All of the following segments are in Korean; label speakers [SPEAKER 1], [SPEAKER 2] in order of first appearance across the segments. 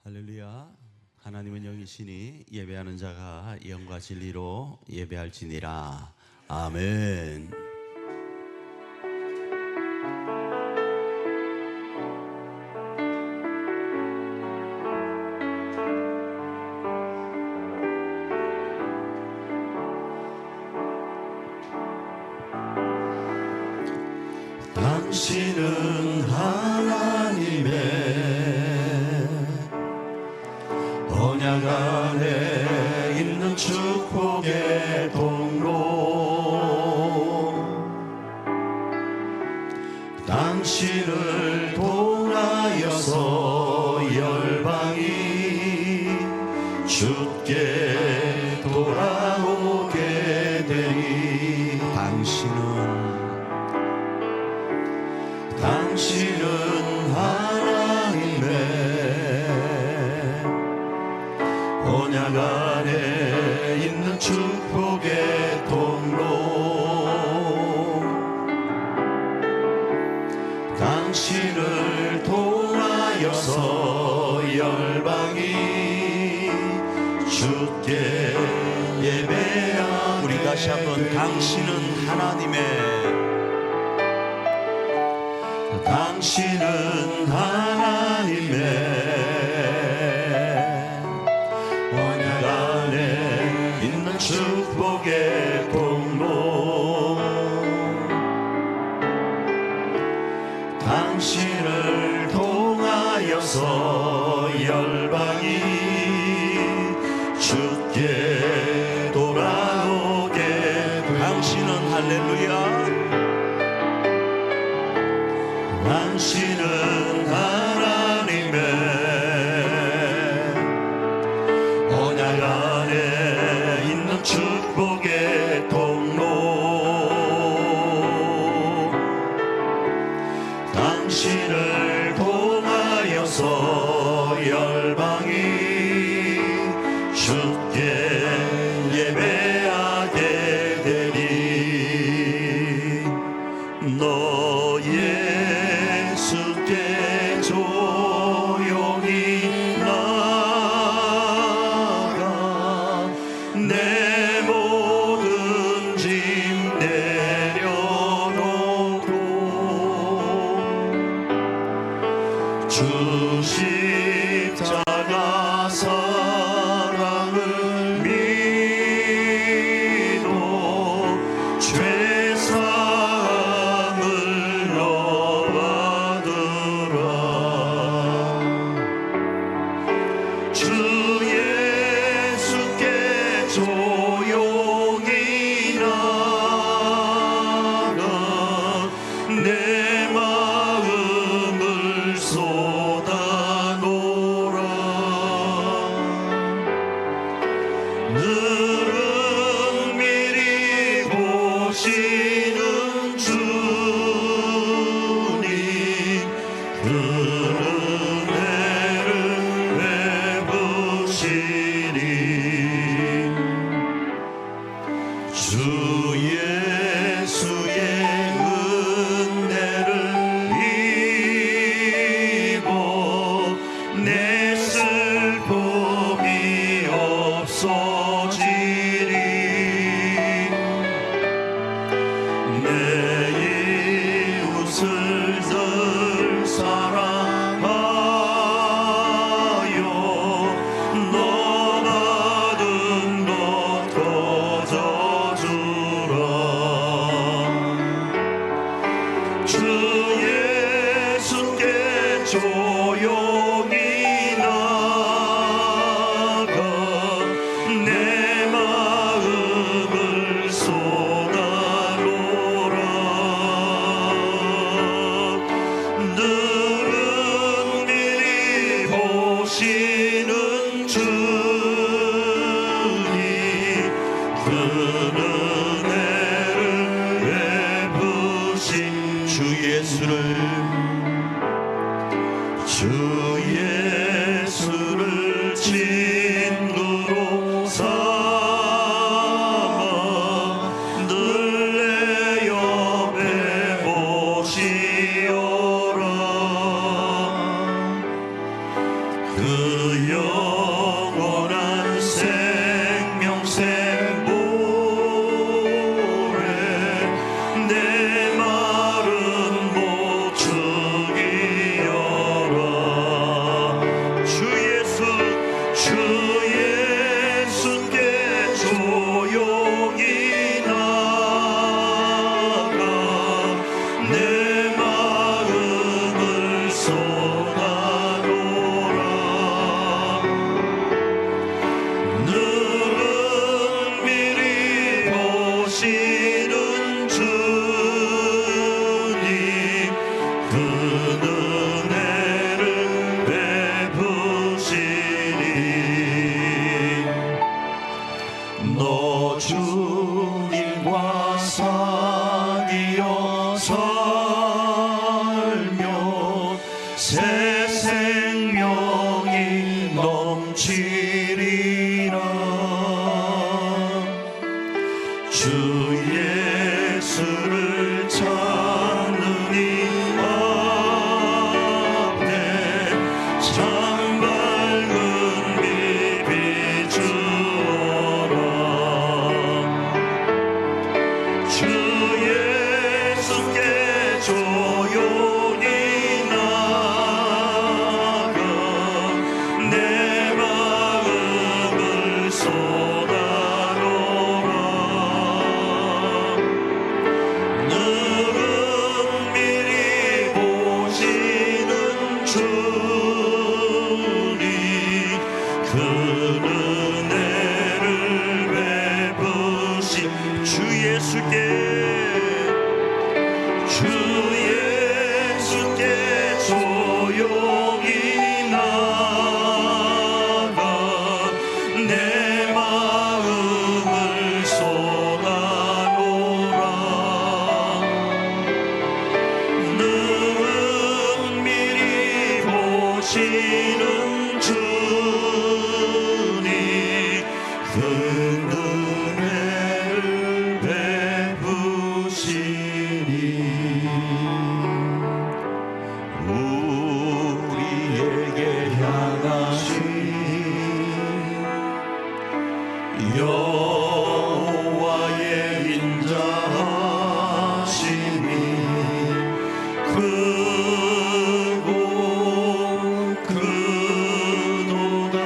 [SPEAKER 1] 할렐루야. 하나님은 영이시니 예배하는 자가 영과 진리로 예배할지니라. 아멘. 당신은 하나님의 언약 안에 있는 축복의 통로, 당신을 통하여서 열방이 주께 돌아오게 되리. 당신은 하나님의 언약 안에 있는 축복의 통로, 당신을 통하여서 열방이 주께 예배하게. 우리 다시 한번 당신은 하나님의 언약 안에 있는 축복의 통로, 당신을 통하여서 열방이 주께 돌아오게 되. 당신은 할렐루야. 당신은 하나님의 언약 안에 있는 축복의 통로, 당신을 통하여서 열방이 주께 예배하게 되리. 너 예수께 조용히 나가 내 모든 짐 내려놓고 주 십자가 사랑을 믿어 죄사함을 얻으라. 주 예수께 조용히 나가 내 마음을 쏟아놓으라. 늘은 미리 보시는 주님, 그 은혜를 베푸시니 주 예수의 은혜를 입어 내 슬픔이 없어지리. 내 이웃을 늘 사랑하여 너 받은 것 거저주라. 주 예수께 조용히 나가 내 마음을 쏟아놓으라. 늘은 미리 보시는 주님, 그 은혜를 베푸신 주 예수를, 주 예수 그 영원한 생명샘 모래 내 마른 목축이여라 주 예수께 조용히 나가 내 마음을 쏟아놓으라 늘은 미리 보시는 주님 그 은혜를 베푸시니 너 주님과 사귀어 살면 새 생명이 넘치리라 주 예수를 찾는 이 앞에 참 밝은 빛 비추어라 주 예수께 조용히 나가 내 마음을 쏟아놓으라 늘은 미리 보시는 주님 그 은혜를 베푸신 주 예수께 조용히 나가 내 마음을 쏟아놓으라 늘은 미리 보시는 주님 그 은혜를 베푸시니 우리에게 향하신 여호와의 인자하심이 크고 크도다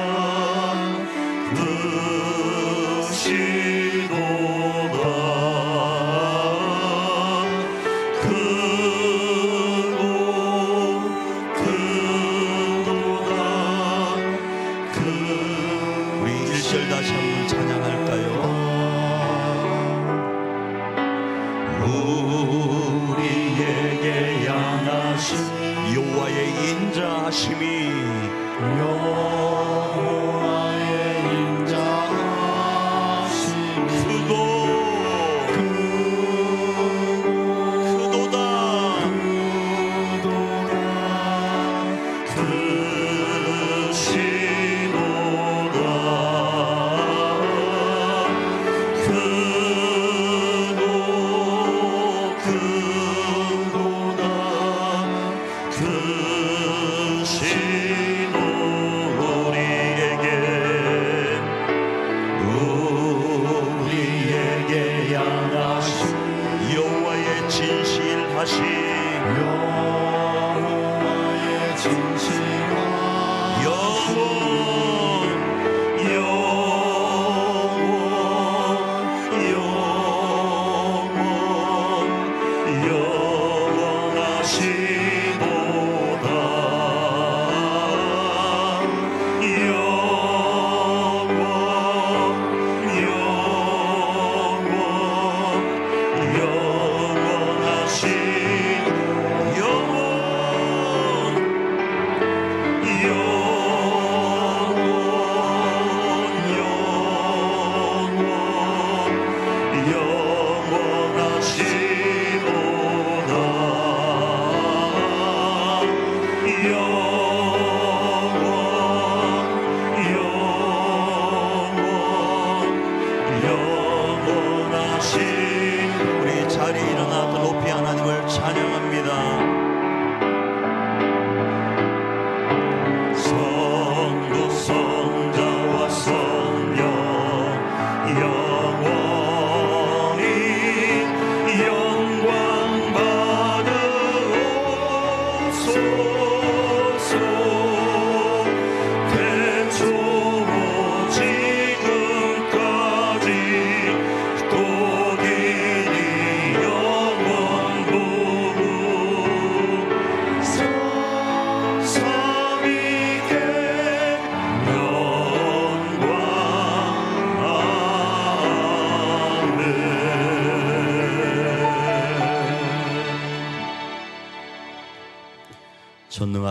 [SPEAKER 1] 크시도다 우리 1절 다시 한번 찬양할까요? 우리에게 향하신 여호와의 인자하심이 크고 크도다 크시도다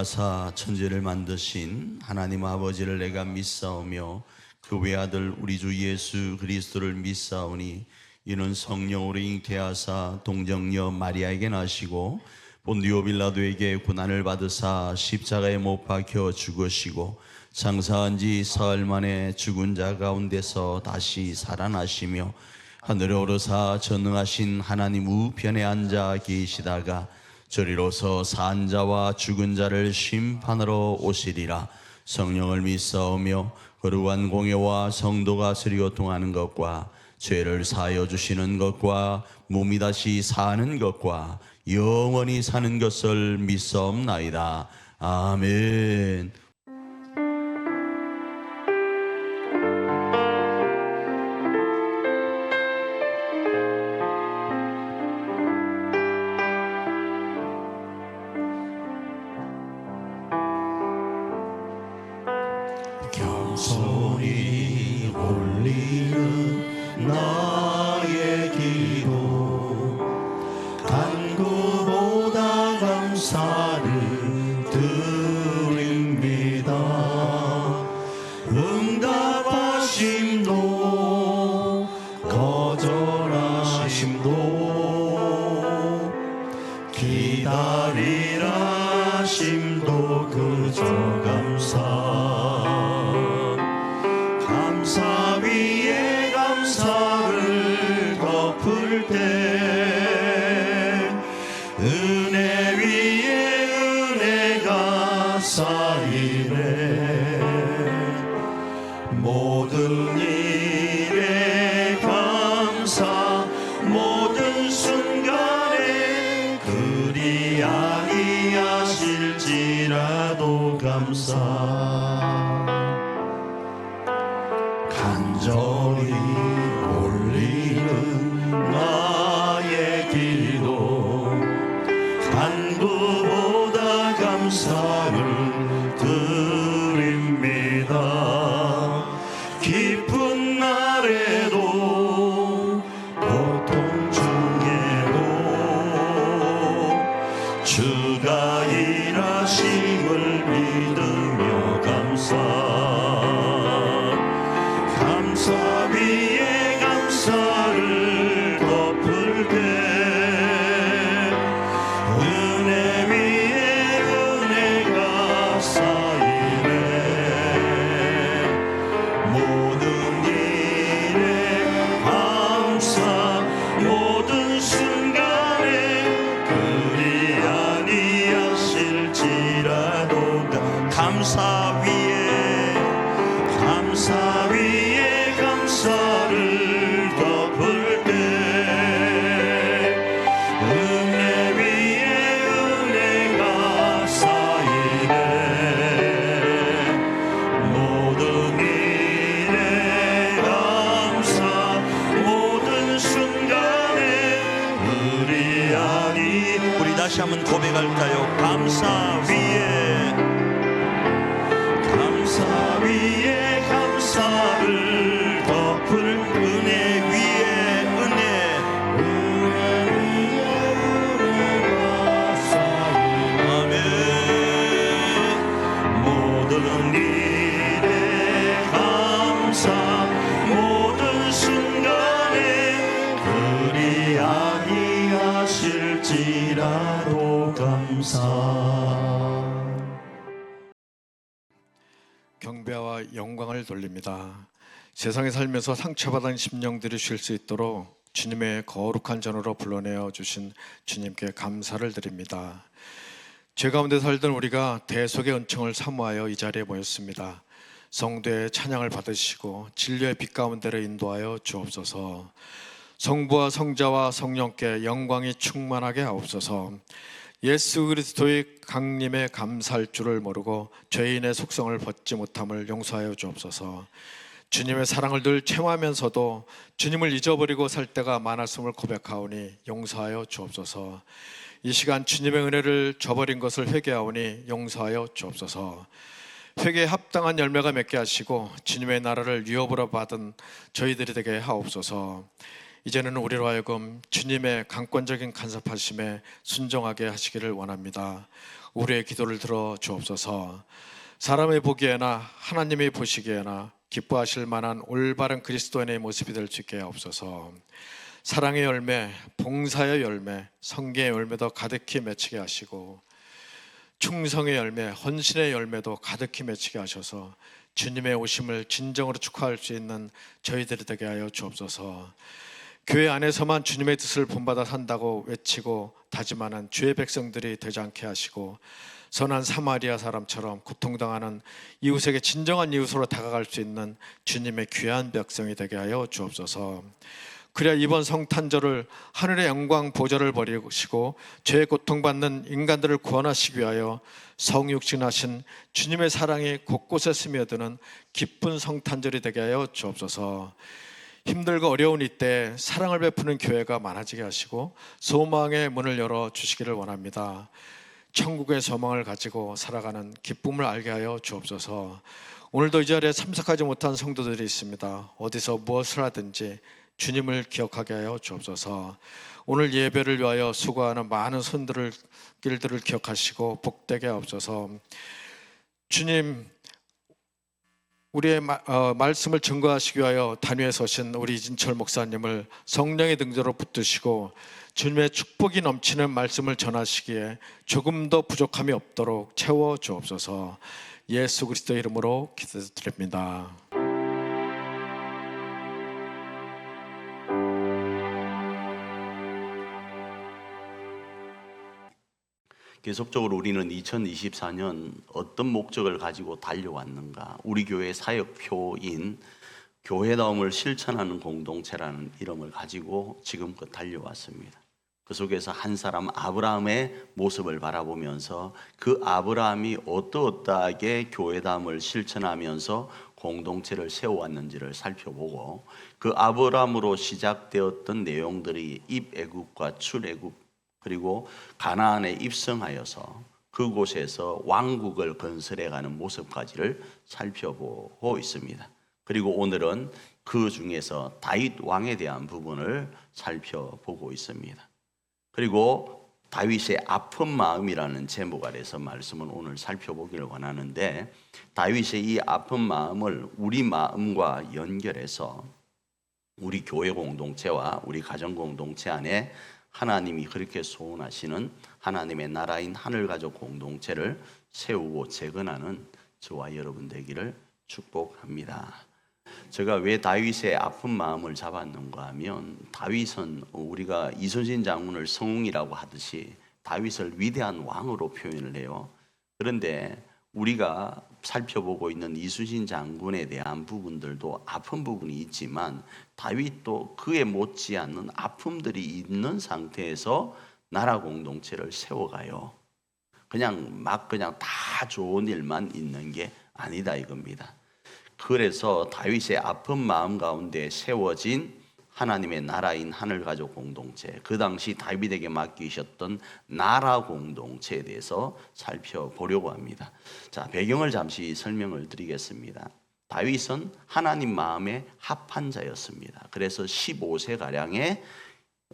[SPEAKER 1] 인도하사 천지를 만드신 하나님 아버지를 내가 믿사오며 그 외아들 우리 주 예수 그리스도를 믿사오니 이는 성령으로 잉태하사 동정녀 마리아에게 나시고 본디오 빌라도에게 고난을 받으사 십자가에 못 박혀 죽으시고 장사한 지 사흘 만에 죽은 자 가운데서 다시 살아나시며 하늘에 오르사 전능하신 하나님 우편에 앉아 계시다가 저리로서 산 자와 죽은 자를 심판하러 오시리라. 성령을 믿사오며 거룩한 공예와 성도가 서리교통하는 것과 죄를 사하여 주시는 것과 몸이 다시 사는 것과 영원히 사는 것을 믿사옵나이다. 아멘. 겸손히 올리는 나의 기도 간구보다 감사를 드립니다. 응답하심도 거절하심도 기다리라 하심도 그저 감사 위에 감사를 덮을 때 은혜 위에 은혜가 쌓이네. 모든 일에 감사 모든 순간에 그리 아니하실지라도 감사 간절히 올리는 나의 기도 간구보다 감사를 드립니다. 기쁜 날에도 고통 중에도 주가 일하심을 믿으며 감사 위에 감사를 덮을 때 은혜 위에 은혜가 쌓이네. 모든 일에 감사 모든 순간에 그리 아니하실지라도 감사 위에 감사를 덮을 때 은혜 위에 은혜가 쌓이네. 모든 일에 감사 모든 순간에 우리 다시 한번 고백할까요? 감사 위에 감사를 덮을 은혜 위에 은혜 은혜가 쌓이네. 아멘. 모든 일에 감사 모든 순간에 그리 아니하실지라도 감사.
[SPEAKER 2] 경배와 영광을 돌립니다. 세상에 살면서 상처받은 심령들이 쉴 수 있도록 주님의 거룩한 전으로 불러내어 주신 주님께 감사를 드립니다. 죄 가운데 살던 우리가 대속의 은총을 사모하여 이 자리에 모였습니다. 성도의 찬양을 받으시고 진리의 빛 가운데로 인도하여 주옵소서. 성부와 성자와 성령께 영광이 충만하게 하옵소서. 예수 그리스도의 강림에 감사할 줄을 모르고 죄인의 속성을 벗지 못함을 용서하여 주옵소서. 주님의 사랑을 늘 체험하면서도 주님을 잊어버리고 살 때가 많았음을 고백하오니 용서하여 주옵소서. 이 시간 주님의 은혜를 저버린 것을 회개하오니 용서하여 주옵소서. 회개에 합당한 열매가 맺게 하시고 주님의 나라를 유업으로 받은 저희들이 되게 하옵소서. 이제는 우리로 하여금 주님의 강권적인 간섭하심에 순종하게 하시기를 원합니다. 우리의 기도를 들어 주옵소서. 사람이 보기에나 하나님이 보시기에나 기뻐하실 만한 올바른 그리스도인의 모습이 될 수 있게 하옵소서. 사랑의 열매, 봉사의 열매, 성계의 열매도 가득히 맺히게 하시고 충성의 열매, 헌신의 열매도 가득히 맺히게 하셔서 주님의 오심을 진정으로 축하할 수 있는 저희들이 되게 하여 주옵소서. 교회 안에서만 주님의 뜻을 본받아 산다고 외치고 다짐하는 주의 백성들이 되지 않게 하시고 선한 사마리아 사람처럼 고통당하는 이웃에게 진정한 이웃으로 다가갈 수 있는 주님의 귀한 백성이 되게 하여 주옵소서. 그래야 이번 성탄절을 하늘의 영광 보좌를 버리시고 죄의 고통받는 인간들을 구원하시기 위하여 성육신하신 주님의 사랑이 곳곳에 스며드는 기쁜 성탄절이 되게 하여 주옵소서. 힘들고 어려운 이때 사랑을 베푸는 교회가 많아지게 하시고 소망의 문을 열어 주시기를 원합니다. 천국의 소망을 가지고 살아가는 기쁨을 알게 하여 주옵소서. 오늘도 이 자리에 참석하지 못한 성도들이 있습니다. 어디서 무엇을 하든지 주님을 기억하게 하여 주옵소서. 오늘 예배를 위하여 수고하는 많은 손들을 길들을 기억하시고 복되게 하옵소서. 주님, 우리의 말씀을 증거하시기 위하여 단위에 서신 우리 이진철 목사님을 성령의 등대로 붙드시고 주님의 축복이 넘치는 말씀을 전하시기에 조금 더 부족함이 없도록 채워 주옵소서. 예수 그리스도 이름으로 기도드립니다.
[SPEAKER 1] 계속적으로 우리는 2024년 어떤 목적을 가지고 달려왔는가? 우리 교회 사역표인 교회다움을 실천하는 공동체라는 이름을 가지고 지금껏 달려왔습니다. 그 속에서 한 사람 아브라함의 모습을 바라보면서 그 아브라함이 어떠하게 교회다움을 실천하면서 공동체를 세워왔는지를 살펴보고 그 아브라함으로 시작되었던 내용들이 입애굽과 출애굽 그리고 가나안에 입성하여서 그곳에서 왕국을 건설해가는 모습까지를 살펴보고 있습니다. 그리고 오늘은 그 중에서 다윗 왕에 대한 부분을 살펴보고 있습니다. 그리고 다윗의 아픈 마음이라는 제목 아래서 말씀을 오늘 살펴보기를 원하는데 다윗의 이 아픈 마음을 우리 마음과 연결해서 우리 교회 공동체와 우리 가정 공동체 안에 하나님이 그렇게 소원하시는 하나님의 나라인 하늘가족 공동체를 세우고 재건하는 저와 여러분 되기를 축복합니다. 제가 왜 다윗의 아픈 마음을 잡았는가 하면 다윗은 우리가 이순신 장군을 성웅이라고 하듯이 다윗을 위대한 왕으로 표현을 해요. 그런데 우리가 살펴보고 있는 이순신 장군에 대한 부분들도 아픈 부분이 있지만 다윗도 그에 못지않는 아픔들이 있는 상태에서 나라 공동체를 세워가요. 그냥 다 좋은 일만 있는 게 아니다 이겁니다. 그래서 다윗의 아픈 마음 가운데 세워진 하나님의 나라인 하늘가족 공동체, 그 당시 다윗에게 맡기셨던 나라 공동체에 대해서 살펴보려고 합니다. 자, 배경을 잠시 설명을 드리겠습니다. 다윗은 하나님 마음에 합한 자였습니다. 그래서 15세가량의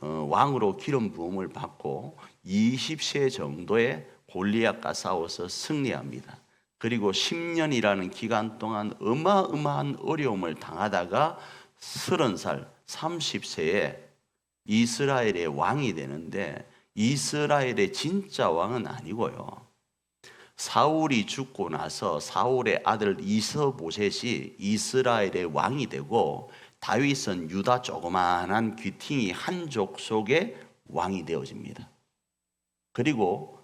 [SPEAKER 1] 왕으로 기름 부음을 받고 20세 정도의 골리앗과 싸워서 승리합니다. 그리고 10년이라는 기간 동안 어마어마한 어려움을 당하다가 30살 30세에 이스라엘의 왕이 되는데 이스라엘의 진짜 왕은 아니고요. 사울이 죽고 나서 사울의 아들 이스보셋이 이스라엘의 왕이 되고 다윗은 유다 조그마한 귀퉁이 한 족속의 왕이 되어집니다. 그리고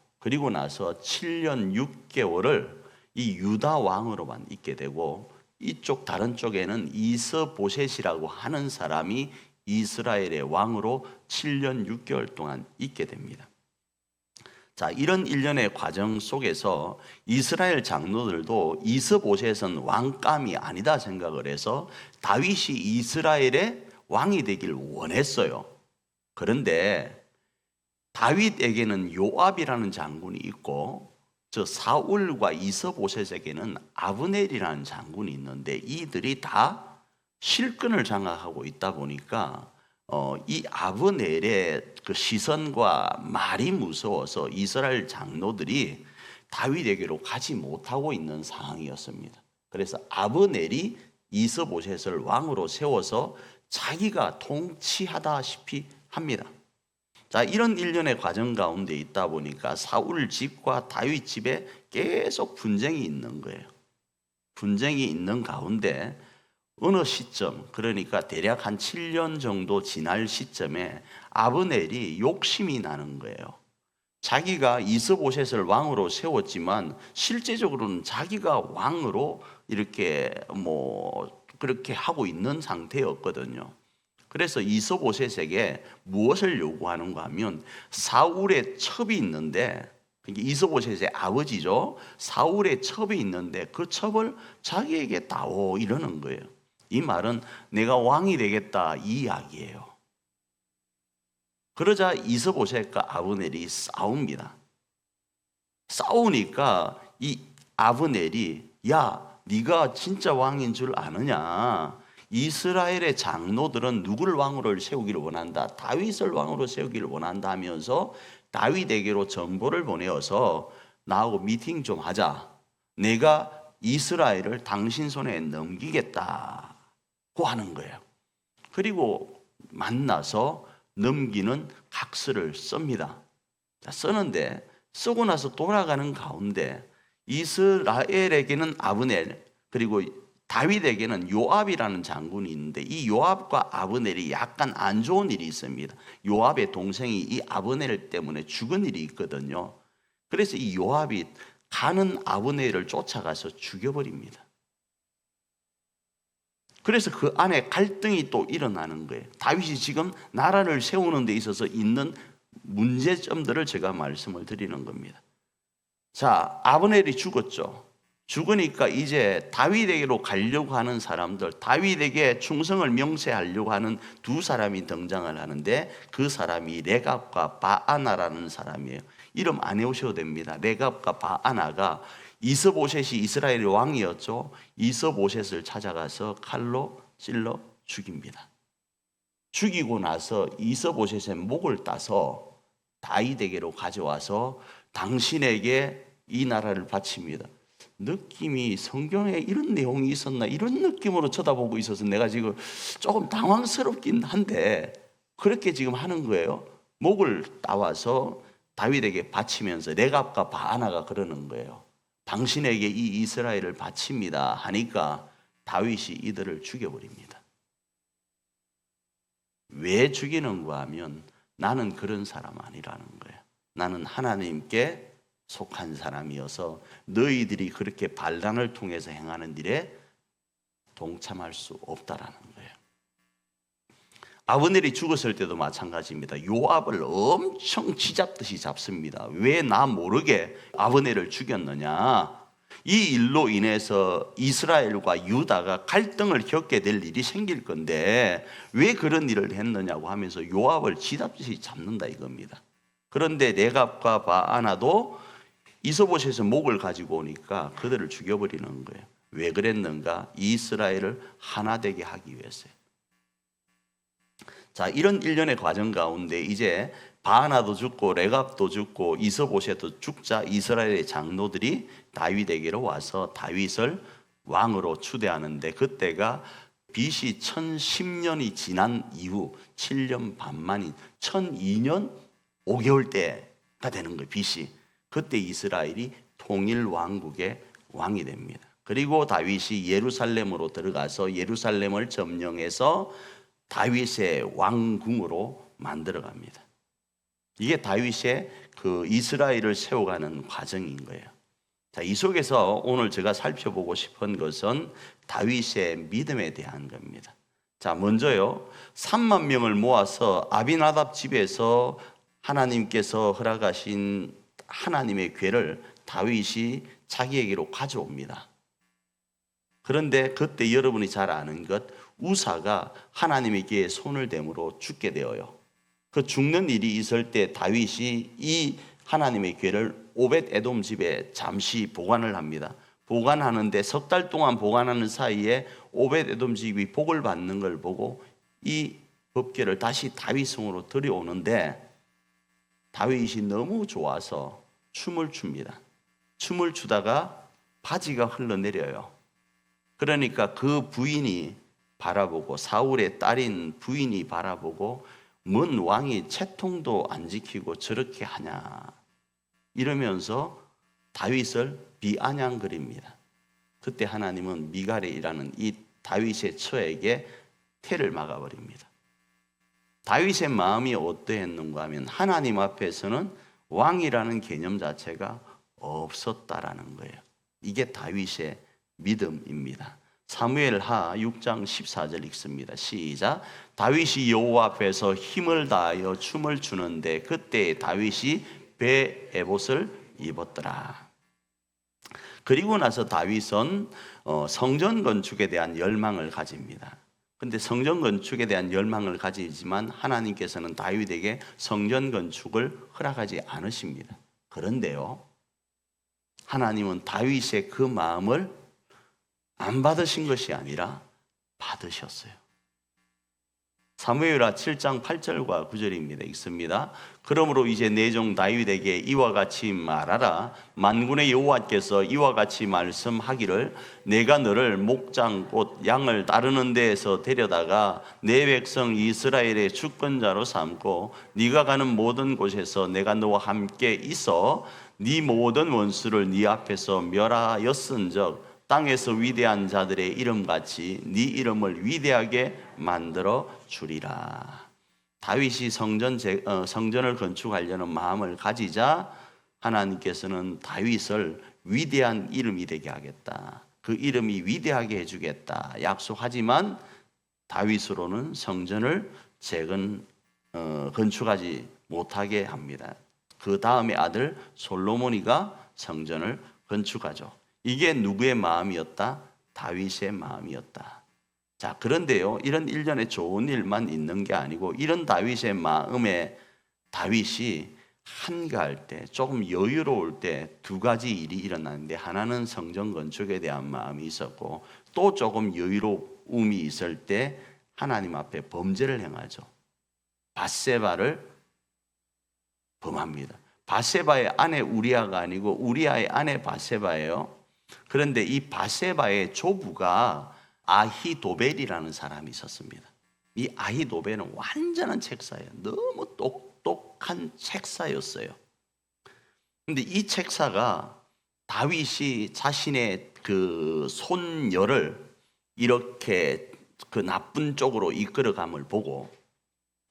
[SPEAKER 1] 나서 7년 6개월을 이 유다 왕으로만 있게 되고 이쪽 다른 쪽에는 이스보셋이라고 하는 사람이 이스라엘의 왕으로 7년 6개월 동안 있게 됩니다. 자, 이런 일련의 과정 속에서 이스라엘 장로들도 이스보셋은 왕감이 아니다 생각을 해서 다윗이 이스라엘의 왕이 되길 원했어요. 그런데 다윗에게는 요압이라는 장군이 있고 저 사울과 이스보셋에게는 아브넬이라는 장군이 있는데 이들이 다 실권을 장악하고 있다 보니까 이 아브넬의 그 시선과 말이 무서워서 이스라엘 장로들이 다윗에게로 가지 못하고 있는 상황이었습니다. 그래서 아브넬이 이스보셋을 왕으로 세워서 자기가 통치하다시피 합니다. 자, 이런 일련의 과정 가운데 있다 보니까 사울 집과 다윗 집에 계속 분쟁이 있는 거예요. 분쟁이 있는 가운데 어느 시점, 그러니까 대략 한 7년 정도 지날 시점에 아브넬이 욕심이 나는 거예요. 자기가 이스보셋을 왕으로 세웠지만 실제적으로는 자기가 왕으로 이렇게 그렇게 하고 있는 상태였거든요. 그래서 이스보셋에게 무엇을 요구하는가 하면 사울의 첩이 있는데, 이스보셋의 아버지죠. 사울의 첩이 있는데 그 첩을 자기에게 따오 이러는 거예요. 이 말은 내가 왕이 되겠다 이 이야기예요. 그러자 이스보셋과 아브넬이 싸웁니다. 싸우니까 이 아브넬이 야, 네가 진짜 왕인 줄 아느냐? 이스라엘의 장로들은 누구를 왕으로 세우기를 원한다? 다윗을 왕으로 세우기를 원한다 하면서 다윗에게로 정보를 보내어서 나하고 미팅 좀 하자. 내가 이스라엘을 당신 손에 넘기겠다고 하는 거예요. 그리고 만나서 넘기는 각서를 씁니다. 쓰는데 쓰고 나서 돌아가는 가운데 이스라엘에게는 아브넬, 그리고 다윗에게는 요압이라는 장군이 있는데 이 요압과 아브넬이 약간 안 좋은 일이 있습니다. 요압의 동생이 이 아브넬 때문에 죽은 일이 있거든요. 그래서 이 요압이 가는 아브넬을 쫓아가서 죽여버립니다. 그래서 그 안에 갈등이 또 일어나는 거예요. 다윗이 지금 나라를 세우는 데 있어서 있는 문제점들을 제가 말씀을 드리는 겁니다. 자, 아브넬이 죽었죠. 죽으니까 이제 다윗에게로 가려고 하는 사람들, 다윗에게 충성을 명세하려고 하는 두 사람이 등장을 하는데 그 사람이 레갑과 바아나라는 사람이에요. 이름 안 외우셔도 됩니다. 레갑과 바아나가 이스보셋이 이스라엘의 왕이었죠. 이스보셋을 찾아가서 칼로 찔러 죽입니다. 죽이고 나서 이스보셋의 목을 따서 다윗에게로 가져와서 당신에게 이 나라를 바칩니다. 느낌이 성경에 이런 내용이 있었나 이런 느낌으로 쳐다보고 있어서 내가 지금 조금 당황스럽긴 한데 그렇게 지금 하는 거예요. 목을 따와서 다윗에게 바치면서 레갑과 바아나가 그러는 거예요. 당신에게 이 이스라엘을 바칩니다 하니까 다윗이 이들을 죽여버립니다. 왜 죽이는가 하면 나는 그런 사람 아니라는 거예요. 나는 하나님께 속한 사람이어서 너희들이 그렇게 반란을 통해서 행하는 일에 동참할 수 없다라는 거예요. 아브넬이 죽었을 때도 마찬가지입니다. 요압을 엄청 쥐잡듯이 잡습니다. 왜 나 모르게 아브넬을 죽였느냐? 이 일로 인해서 이스라엘과 유다가 갈등을 겪게 될 일이 생길 건데 왜 그런 일을 했느냐고 하면서 요압을 쥐잡듯이 잡는다 이겁니다. 그런데 레갑과 바아나도 이스보셋의 목을 가지고 오니까 그들을 죽여버리는 거예요. 왜 그랬는가? 이스라엘을 하나 되게 하기 위해서요. 자, 이런 일련의 과정 가운데 이제 바아나도 죽고 레갑도 죽고 이스보셋도 죽자 이스라엘의 장로들이 다윗에게로 와서 다윗을 왕으로 추대하는데 그때가 BC 1010년이 지난 이후 7년 반 만인 1002년 5개월 때가 되는 거예요. BC. 그때 이스라엘이 통일 왕국의 왕이 됩니다. 그리고 다윗이 예루살렘으로 들어가서 예루살렘을 점령해서 다윗의 왕궁으로 만들어갑니다. 이게 다윗의 그 이스라엘을 세워가는 과정인 거예요. 자, 이 속에서 오늘 제가 살펴보고 싶은 것은 다윗의 믿음에 대한 겁니다. 자, 먼저요, 3만 명을 모아서 아비나답 집에서 하나님께서 허락하신 하나님의 궤를 다윗이 자기에게로 가져옵니다. 그런데 그때 여러분이 잘 아는 것, 우사가 하나님의 궤에 손을 대므로 죽게 되어요. 그 죽는 일이 있을 때 다윗이 이 하나님의 궤를 오벳 에돔 집에 잠시 보관을 합니다. 보관하는데 석 달 동안 보관하는 사이에 오벳 에돔 집이 복을 받는 걸 보고 이 법궤를 다시 다윗성으로 들여오는데 다윗이 너무 좋아서 춤을 춥니다. 춤을 추다가 바지가 흘러내려요. 그러니까 그 부인이 바라보고, 사울의 딸인 부인이 바라보고, 뭔 왕이 채통도 안 지키고 저렇게 하냐 이러면서 다윗을 비아냥거립니다. 그때 하나님은 미갈이라는 이 다윗의 처에게 태를 막아버립니다. 다윗의 마음이 어떠했는가 하면 하나님 앞에서는 왕이라는 개념 자체가 없었다라는 거예요. 이게 다윗의 믿음입니다. 사무엘하 6장 14절 읽습니다. 시작. 다윗이 여호와 앞에서 힘을 다하여 춤을 추는데 그때 다윗이 배 에봇을 입었더라. 그리고 나서 다윗은 성전 건축에 대한 열망을 가집니다. 근데 성전 건축에 대한 열망을 가지지만 하나님께서는 다윗에게 성전 건축을 허락하지 않으십니다. 그런데요, 하나님은 다윗의 그 마음을 안 받으신 것이 아니라 받으셨어요. 사무엘하 7장 8절과 9절입니다. 읽습니다. 그러므로 이제 내 종 다윗에게 이와 같이 말하라. 만군의 여호와께서 이와 같이 말씀하기를 내가 너를 목장 곧 양을 따르는 데에서 데려다가 내 백성 이스라엘의 주권자로 삼고 네가 가는 모든 곳에서 내가 너와 함께 있어 네 모든 원수를 네 앞에서 멸하였은즉 땅에서 위대한 자들의 이름같이 네 이름을 위대하게 만들어 주리라. 다윗이 성전을 건축하려는 마음을 가지자 하나님께서는 다윗을 위대한 이름이 되게 하겠다, 그 이름이 위대하게 해주겠다 약속하지만 다윗으로는 성전을 건축하지 못하게 합니다. 그 다음에 아들 솔로몬이가 성전을 건축하죠. 이게 누구의 마음이었다? 다윗의 마음이었다. 자, 그런데요, 이런 일련의 좋은 일만 있는 게 아니고 이런 다윗의 마음에 다윗이 한가할 때, 조금 여유로울 때 두 가지 일이 일어나는데 하나는 성전 건축에 대한 마음이 있었고 또 조금 여유로움이 있을 때 하나님 앞에 범죄를 행하죠. 밧세바를 범합니다. 밧세바의 아내 우리아가 아니고 우리아의 아내 밧세바예요. 그런데 이 밧세바의 조부가 아히도벨이라는 사람이 있었습니다. 이 아히도벨은 완전한 책사예요. 너무 똑똑한 책사였어요. 그런데 이 책사가 다윗이 자신의 그 손녀를 이렇게 그 나쁜 쪽으로 이끌어감을 보고,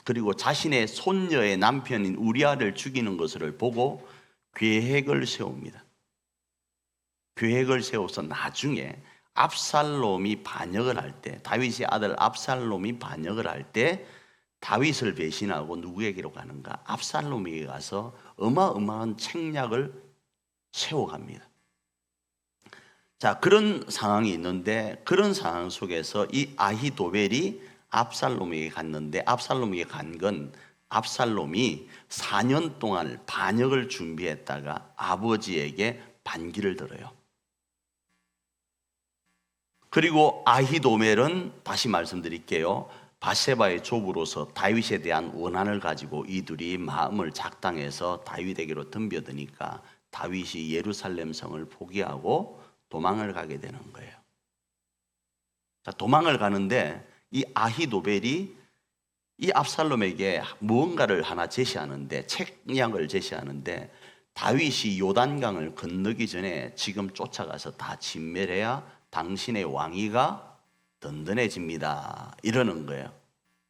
[SPEAKER 1] 그리고 자신의 손녀의 남편인 우리아를 죽이는 것을 보고 계획을 세웁니다. 계획을 세워서 나중에 압살롬이 반역을 할 때, 다윗의 아들 압살롬이 반역을 할 때 다윗을 배신하고 누구에게로 가는가? 압살롬에게 가서 어마어마한 책략을 세워갑니다. 자, 그런 상황이 있는데 그런 상황 속에서 이 아히도벨이 압살롬에게 갔는데, 압살롬에게 간 건 압살롬이 4년 동안 반역을 준비했다가 아버지에게 반기를 들어요. 그리고 아히도멜은 다시 말씀드릴게요, 밧세바의 조부로서 다윗에 대한 원한을 가지고 이들이 마음을 작당해서 다윗에게로 덤벼드니까 다윗이 예루살렘 성을 포기하고 도망을 가게 되는 거예요. 자, 도망을 가는데 이 아히도벨이 이 압살롬에게 무언가를 하나 제시하는데, 책략을 제시하는데, 다윗이 요단강을 건너기 전에 지금 쫓아가서 다 진멸해야 당신의 왕위가 든든해집니다, 이러는 거예요.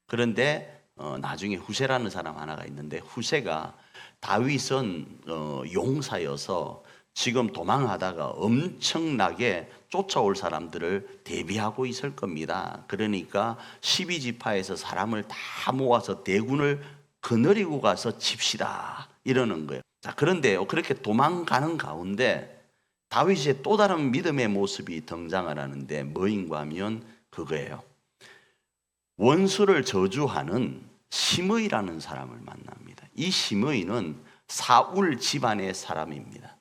[SPEAKER 1] 그런데 나중에 후세라는 사람 하나가 있는데, 후세가 다윗은 용사여서 지금 도망하다가 엄청나게 쫓아올 사람들을 대비하고 있을 겁니다. 그러니까 12지파에서 사람을 다 모아서 대군을 거느리고 가서 칩시다, 이러는 거예요. 자, 그런데요, 그렇게 도망가는 가운데 다윗의 또 다른 믿음의 모습이 등장을 하는데 뭐인가 하면 그거예요. 원수를 저주하는 시므이라는 사람을 만납니다. 이 시므이는 사울 집안의 사람입니다.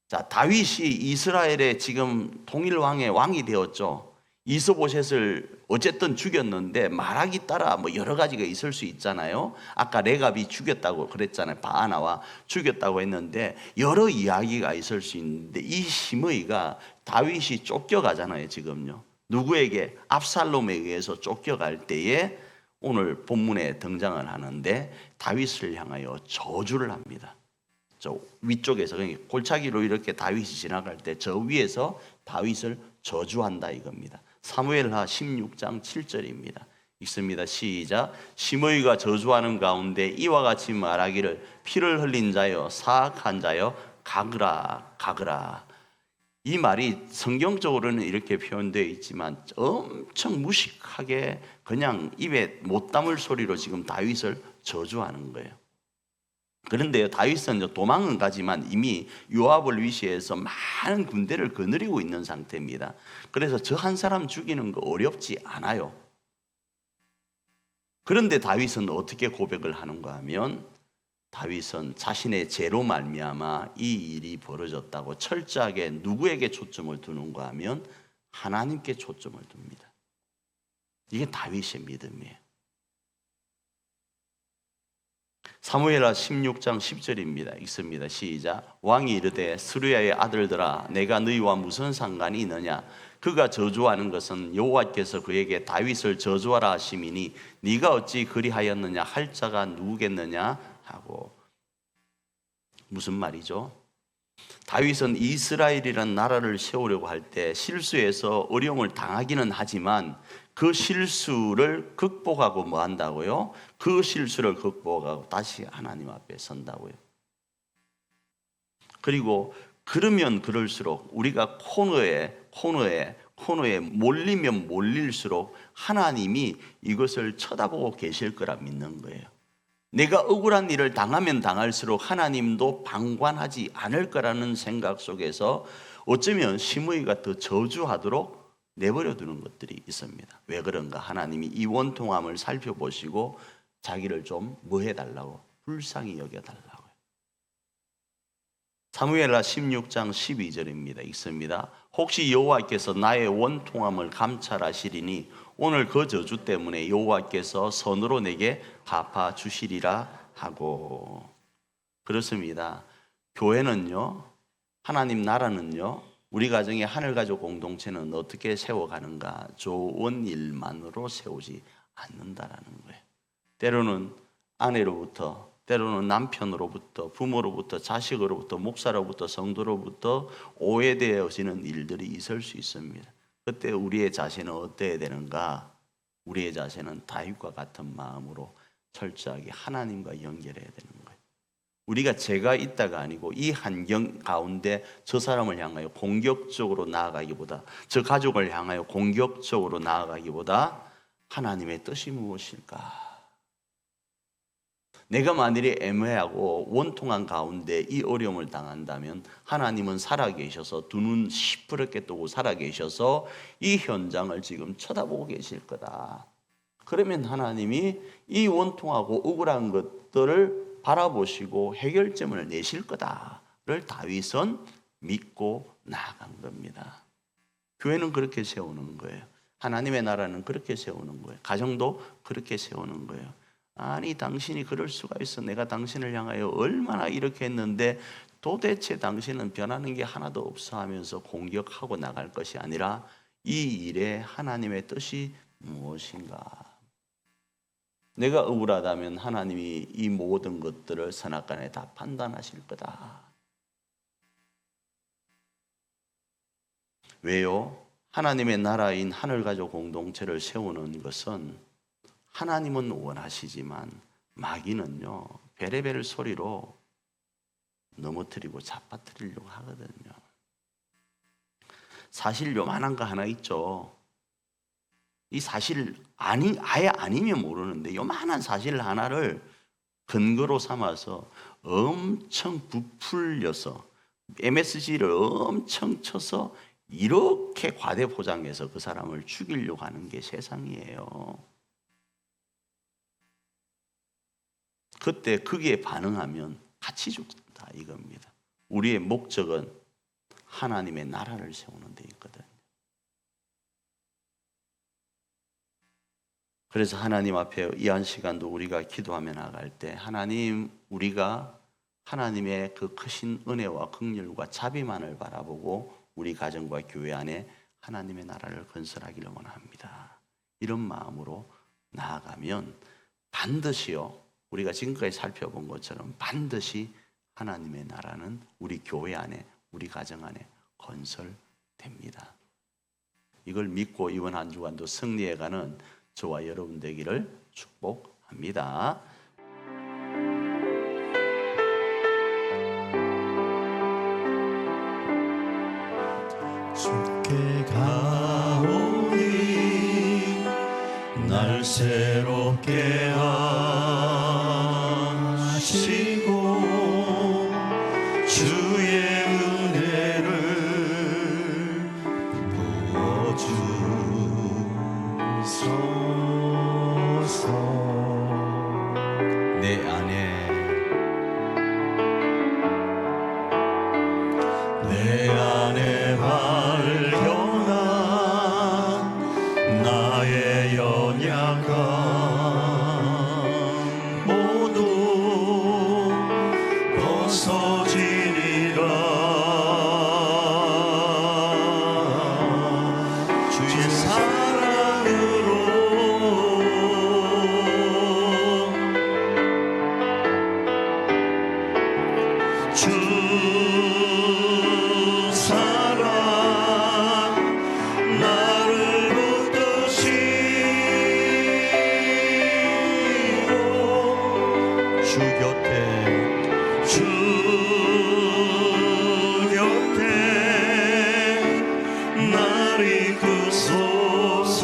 [SPEAKER 1] 자, 다윗이 이스라엘의 지금 통일왕의 왕이 되었죠. 이스보셋을 어쨌든 죽였는데 말하기 따라 뭐 여러 가지가 있을 수 있잖아요. 아까 레갑이 죽였다고 그랬잖아요. 바하나와 죽였다고 했는데 여러 이야기가 있을 수 있는데 이 시므이가 다윗이 쫓겨가잖아요. 지금요. 누구에게? 압살롬에 의해서 쫓겨갈 때에 오늘 본문에 등장을 하는데 다윗을 향하여 저주를 합니다. 저 위쪽에서 골짜기로 이렇게 다윗이 지나갈 때 저 위에서 다윗을 저주한다 이겁니다. 사무엘하 16장 7절입니다. 읽습니다. 시작. 시므이가 저주하는 가운데 이와 같이 말하기를 피를 흘린 자여 사악한 자여 가그라 가그라. 이 말이 성경적으로는 이렇게 표현되어 있지만 엄청 무식하게 그냥 입에 못 담을 소리로 지금 다윗을 저주하는 거예요. 그런데요, 다윗은 도망은 가지만 이미 요압을 위시해서 많은 군대를 거느리고 있는 상태입니다. 그래서 저 한 사람 죽이는 거 어렵지 않아요. 그런데 다윗은 어떻게 고백을 하는가 하면 다윗은 자신의 죄로 말미암아 이 일이 벌어졌다고 철저하게 누구에게 초점을 두는가 하면 하나님께 초점을 둡니다. 이게 다윗의 믿음이에요. 사무엘하 16장 10절입니다. 읽습니다. 시작. 왕이 이르되 스루야의 아들들아 내가 너희와 무슨 상관이 있느냐? 그가 저주하는 것은 여호와께서 그에게 다윗을 저주하라 하심이니 네가 어찌 그리하였느냐 할 자가 누구겠느냐 하고. 무슨 말이죠? 다윗은 이스라엘이라는 나라를 세우려고 할 때 실수해서 어려움을 당하기는 하지만 그 실수를 극복하고 뭐 한다고요? 그 실수를 극복하고 다시 하나님 앞에 선다고요. 그리고 그러면 그럴수록 우리가 코너에 몰리면 몰릴수록 하나님이 이것을 쳐다보고 계실 거라 믿는 거예요. 내가 억울한 일을 당하면 당할수록 하나님도 방관하지 않을 거라는 생각 속에서 어쩌면 시므이가 더 저주하도록 내버려 두는 것들이 있습니다. 왜 그런가? 하나님이 이 원통함을 살펴보시고 자기를 좀 뭐 해달라고? 불쌍히 여겨달라고요. 사무엘하 16장 12절입니다. 읽습니다. 혹시 여호와께서 나의 원통함을 감찰하시리니 오늘 그 저주 때문에 여호와께서 선으로 내게 갚아 주시리라 하고. 그렇습니다. 교회는요, 하나님 나라는요, 우리 가정의 하늘가족 공동체는 어떻게 세워가는가? 좋은 일만으로 세우지 않는다라는 거예요. 때로는 아내로부터, 때로는 남편으로부터, 부모로부터, 자식으로부터, 목사로부터, 성도로부터 오해되어지는 일들이 있을 수 있습니다. 그때 우리의 자세는 어때야 되는가? 우리의 자세는 다윗과 같은 마음으로 철저하게 하나님과 연결해야 되는 거예요. 우리가 죄가 있다가 아니고 이 환경 가운데 저 사람을 향하여 공격적으로 나아가기보다, 저 가족을 향하여 공격적으로 나아가기보다 하나님의 뜻이 무엇일까? 내가 만일에 애매하고 원통한 가운데 이 어려움을 당한다면 하나님은 살아계셔서 두 눈 시퍼렇게 뜨고 살아계셔서 이 현장을 지금 쳐다보고 계실 거다. 그러면 하나님이 이 원통하고 억울한 것들을 바라보시고 해결점을 내실 거다를 다윗은 믿고 나아간 겁니다. 교회는 그렇게 세우는 거예요. 하나님의 나라는 그렇게 세우는 거예요. 가정도 그렇게 세우는 거예요. 아니 당신이 그럴 수가 있어. 내가 당신을 향하여 얼마나 이렇게 했는데 도대체 당신은 변하는 게 하나도 없어 하면서 공격하고 나갈 것이 아니라 이 일에 하나님의 뜻이 무엇인가? 내가 억울하다면 하나님이 이 모든 것들을 선악간에 다 판단하실 거다. 왜요? 하나님의 나라인 하늘가족 공동체를 세우는 것은 하나님은 원하시지만 마귀는요 베레베를 소리로 넘어뜨리고 잡아뜨리려고 하거든요. 사실 요만한 거 하나 있죠. 이 사실 아예 아니면 모르는데 요만한 사실 하나를 근거로 삼아서 엄청 부풀려서 MSG를 엄청 쳐서 이렇게 과대포장해서 그 사람을 죽이려고 하는 게 세상이에요. 그때 거기에 반응하면 같이 죽다 이겁니다. 우리의 목적은 하나님의 나라를 세우는 데 있거든요. 그래서 하나님 앞에 이 한 시간도 우리가 기도하며 나갈 때 하나님, 우리가 하나님의 그 크신 은혜와 긍휼과 자비만을 바라보고 우리 가정과 교회 안에 하나님의 나라를 건설하기를 원합니다. 이런 마음으로 나아가면 반드시요, 우리가 지금까지 살펴본 것처럼 반드시 하나님의 나라는 우리 교회 안에, 우리 가정 안에 건설됩니다. 이걸 믿고 이번 한 주간도 승리해가는 저와 여러분 되기를 축복합니다.
[SPEAKER 3] 주께 가오니 날 새롭게 하시고 주의 은혜를 부어주소서.
[SPEAKER 1] 내 안에
[SPEAKER 3] 발견한 나의 연약함 모두 벗어지리라. 주의 사랑으로 주 사랑 나를 붙드시고
[SPEAKER 1] 주 곁에
[SPEAKER 3] 날 이끄소서.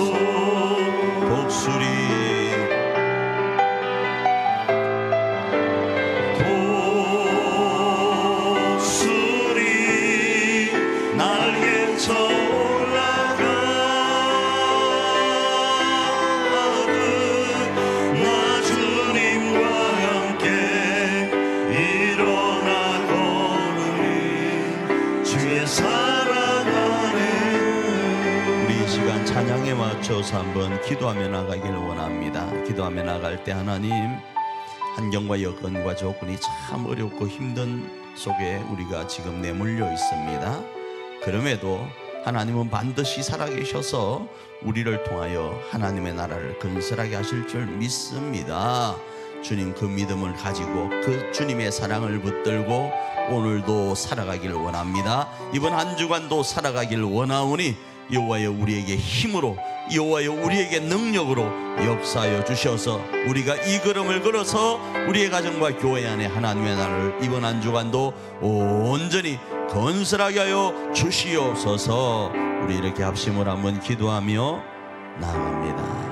[SPEAKER 1] 독수리
[SPEAKER 3] 날개쳐 올라가듯 나 주님과 함께 일어나 걸으니 주의 사랑 안에.
[SPEAKER 1] 우리 이 시간 찬양에 맞춰서 한번 기도하며 나가기를 원합니다. 기도하며 나갈 때 하나님, 환경과 여건과 조건이 참 어렵고 힘든 속에 우리가 지금 내몰려 있습니다. 그럼에도 하나님은 반드시 살아계셔서 우리를 통하여 하나님의 나라를 건설하게 하실 줄 믿습니다. 주님, 그 믿음을 가지고 그 주님의 사랑을 붙들고 오늘도 살아가기를 원합니다. 이번 한 주간도 살아가기를 원하오니 여호와여 우리에게 힘으로, 여호와여 우리에게 능력으로 역사하여 주셔서 우리가 이 걸음을 걸어서 우리의 가정과 교회 안에 하나님의 나라를 이번 한 주간도 온전히 건설하게 하여 주시옵소서. 우리 이렇게 합심을 한번 기도하며 나아갑니다.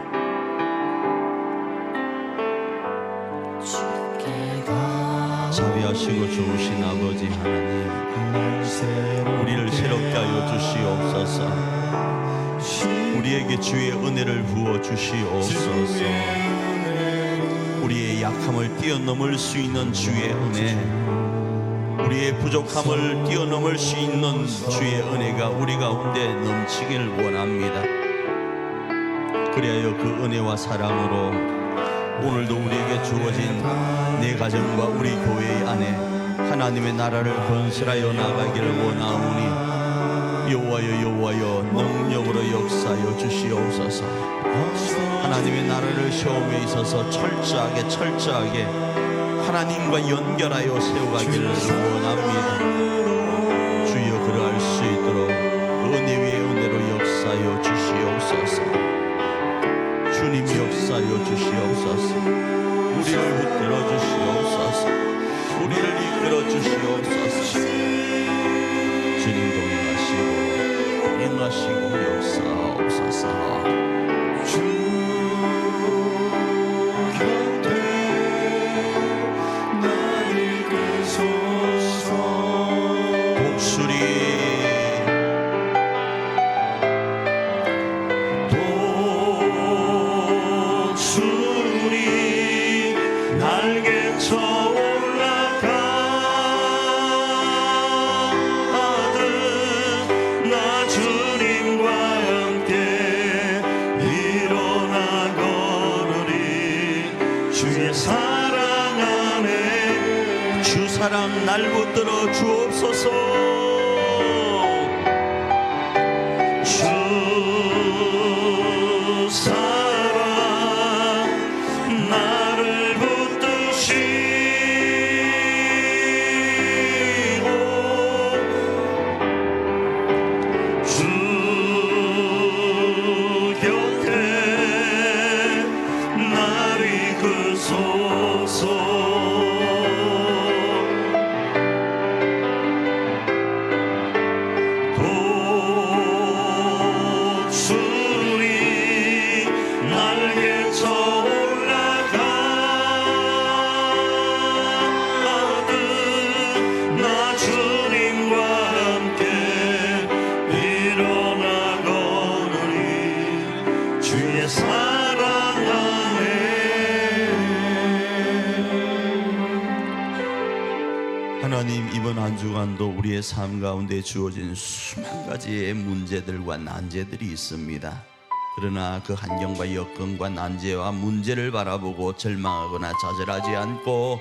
[SPEAKER 1] 자비하시고 좋으신 아버지 하나님, 우리를 새롭게 하여 주시옵소서. 우리에게 주의 은혜를 부어 주시옵소서. 우리의 약함을 뛰어넘을 수 있는 주의 은혜, 우리의 부족함을 뛰어넘을 수 있는 주의 은혜가 우리 가운데 넘치길 원합니다. 그리하여 그 은혜와 사랑으로 오늘도 우리에게 주어진 내 가정과 우리 교회 안에 하나님의 나라를 건설하여 나가기를 원하오니 여호와여 능력으로 역사하여 주시옵소서. 하나님의 나라를 세움에 있어서 철저하게 하나님과 연결하여 세워가기를 원합니다. 주여, 그러할 수 있도록 은혜 위에 은혜로 역사하여 주시옵소서. 주님 역사하여 주시옵소서. 우리를 붙들어 주시옵소서. 우리를 이끌어 주시옵소서. 주님 동행하시고 역사옵소서.
[SPEAKER 3] 주 곁에 날 이끄소서.
[SPEAKER 1] 독수리
[SPEAKER 3] 날개쳐 올라가듯 나 주님과 함께
[SPEAKER 1] 주의 사랑 안에 주 사랑 날 붙들어 주옵소서. 주 사랑 나를 붙드시고 주 곁에 날 이끄소서. 독수리 날개쳐 올라가듯 나 주님과 함께 일어나거느니 주의 사랑 안에. 하나님, 이번 한 주간도 우리의 삶 가운데 주어진 수만 가지의 문제들과 난제들이 있습니다. 그러나 그 환경과 여건과 난제와 문제를 바라보고 절망하거나 좌절하지 않고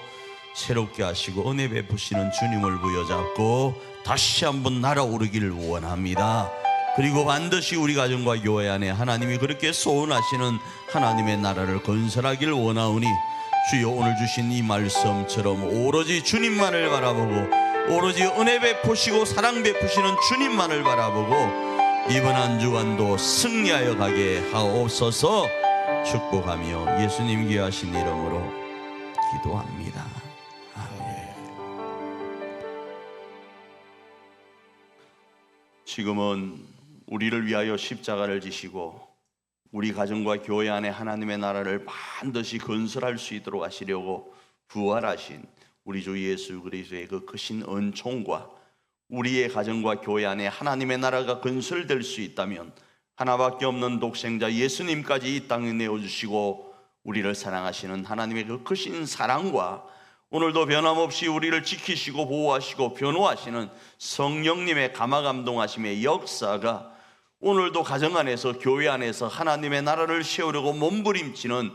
[SPEAKER 1] 새롭게 하시고 은혜 베푸시는 주님을 부여잡고 다시 한번 날아오르기를 원합니다. 그리고 반드시 우리 가정과 교회 안에 하나님이 그렇게 소원하시는 하나님의 나라를 건설하기를 원하오니 주여, 오늘 주신 이 말씀처럼 오로지 주님만을 바라보고 오로지 은혜 베푸시고 사랑 베푸시는 주님만을 바라보고 이번 한 주간도 승리하여 가게 하옵소서. 축복하며 예수님 귀하신 이름으로 기도합니다. 아멘. 지금은 우리를 위하여 십자가를 지시고 우리 가정과 교회 안에 하나님의 나라를 반드시 건설할 수 있도록 하시려고 부활하신 우리 주 예수 그리스도의 그 크신 은총과 우리의 가정과 교회 안에 하나님의 나라가 건설될 수 있다면 하나밖에 없는 독생자 예수님까지 이 땅에 내어주시고 우리를 사랑하시는 하나님의 그 크신 사랑과 오늘도 변함없이 우리를 지키시고 보호하시고 변호하시는 성령님의 감화감동하심의 역사가 오늘도 가정 안에서 교회 안에서 하나님의 나라를 세우려고 몸부림치는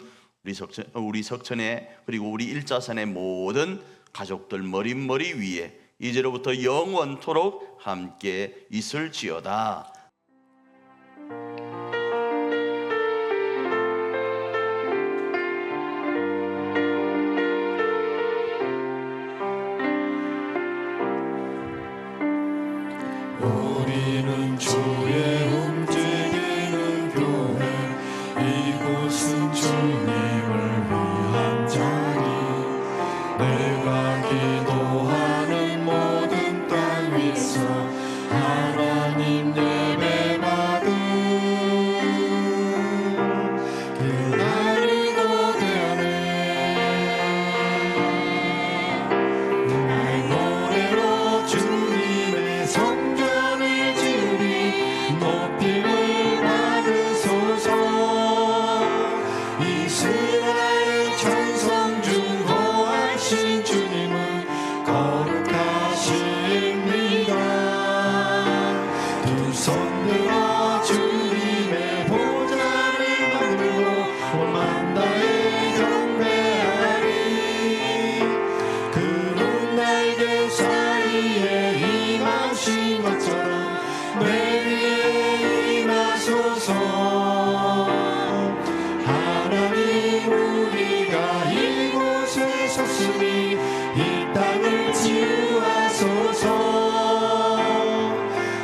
[SPEAKER 1] 우리 석천의 그리고 우리 일자산의 모든 가족들 머릿머리 위에 이제로부터 영원토록 함께 있을지어다.
[SPEAKER 3] 우리는 주의 움직이는 교회, 이곳은 주님을 위한 자리. 내가 기도하는 모든 땅 위에서 하나님 예배받은 그날이 고대하네. 나의 노래로 주님의 성전을 지으리. 높임을 받으소서. 이스라엘 천성 중 거하신 주님은 거룩하십니다. 두 손 들어 주님의 보좌를 만들고 온 다해 경배하리. 그는 날개 사이에 임하신 것처럼 내 위에 임하소서. 하나님, 우리가 이곳에 섰으니 이 땅을 치유하소서.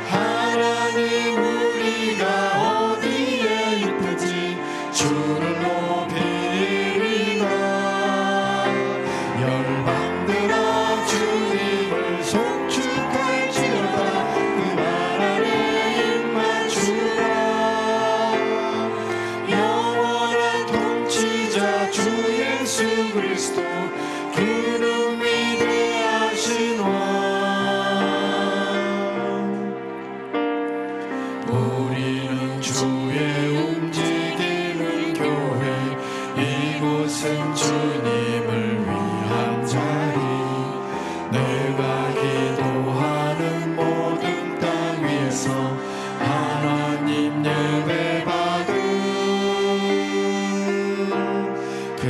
[SPEAKER 3] 하나님, 우리가 어디에 있든지 주를 높이리라. 열방들아 주님을 송축할지어다. 그 말 아래 입 맞추라. 영원한 통치자 주 예수 그리스도, 그는 위대하신 왕. 우리는 주의 움직이는 교회, 이곳은 주님을 위한 자리. 내가 기도하는 모든 땅 위에서 하나님 예배받은 그